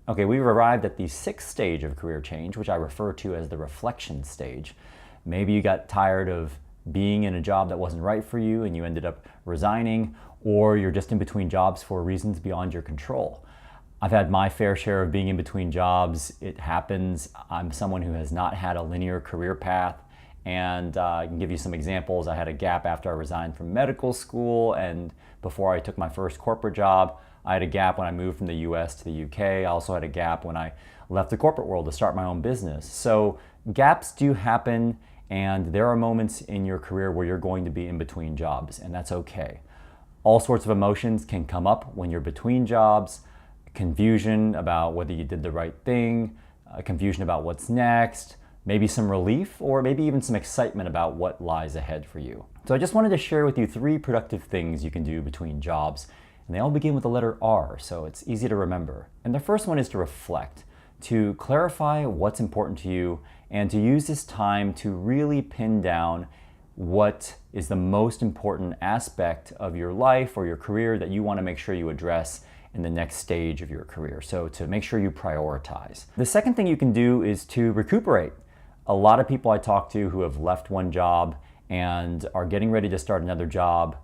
Okay, we've arrived at the sixth stage of career change, which I refer to as the reflection stage. Maybe you got tired of being in a job that wasn't right for you and you ended up resigning, or you're just in between jobs for reasons beyond your control. I've had my fair share of being in between jobs. It happens. I'm someone who has not had a linear career path. And I can give you some examples. I had a gap after I resigned from medical school, and before I took my first corporate job. I had a gap when I moved from the US to the UK. I also had a gap when I left the corporate world to start my own business. So gaps do happen, and there are moments in your career where you're going to be in between jobs, and that's okay. All sorts of emotions can come up when you're between jobs. Confusion about whether you did the right thing, confusion about what's next, maybe some relief, or maybe even some excitement about what lies ahead for you. So I just wanted to share with you 3 productive things you can do between jobs, and they all begin with the letter R, so it's easy to remember. And the first one is to reflect, to clarify what's important to you, and to use this time to really pin down what is the most important aspect of your life or your career that you want to make sure you address in the next stage of your career. So to make sure you prioritize. The second thing you can do is to recuperate. A lot of people I talk to who have left one job and are getting ready to start another job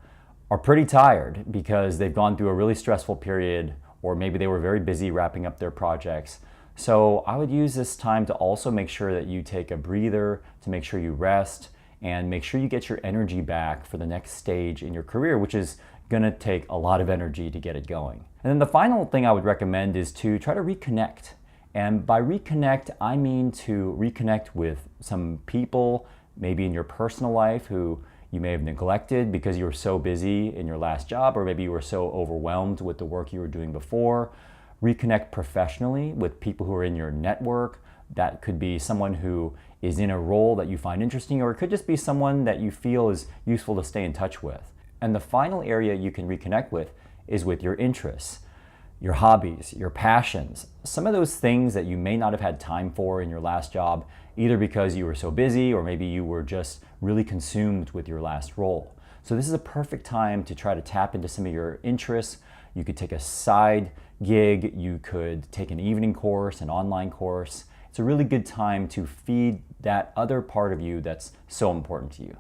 are pretty tired because they've gone through a really stressful period, or maybe they were very busy wrapping up their projects. So I would use this time to also make sure that you take a breather, to make sure you rest, and make sure you get your energy back for the next stage in your career, which is gonna take a lot of energy to get it going. And then the final thing I would recommend is to try to reconnect. And by reconnect, I mean to reconnect with some people, maybe in your personal life, who you may have neglected because you were so busy in your last job, or maybe you were so overwhelmed with the work you were doing before. Reconnect professionally with people who are in your network. That could be someone who is in a role that you find interesting, or it could just be someone that you feel is useful to stay in touch with. And the final area you can reconnect with is with your interests, your hobbies, your passions, some of those things that you may not have had time for in your last job, either because you were so busy or maybe you were just really consumed with your last role. So this is a perfect time to try to tap into some of your interests. You could take a side gig, you could take an evening course, an online course. It's a really good time to feed that other part of you that's so important to you.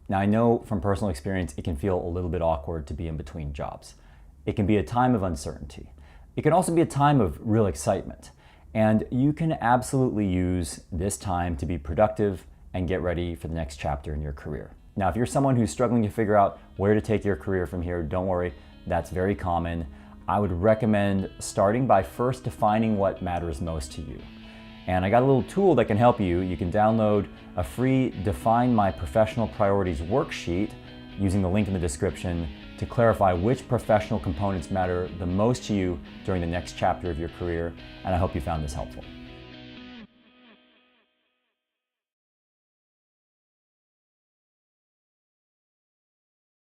Now, I know from personal experience, it can feel a little bit awkward to be in between jobs. It can be a time of uncertainty. It can also be a time of real excitement. And you can absolutely use this time to be productive and get ready for the next chapter in your career. Now, if you're someone who's struggling to figure out where to take your career from here, don't worry, that's very common. I would recommend starting by first defining what matters most to you. And I got a little tool that can help you. You can download a free Define My Professional Priorities worksheet using the link in the description to clarify which professional components matter the most to you during the next chapter of your career. And I hope you found this helpful.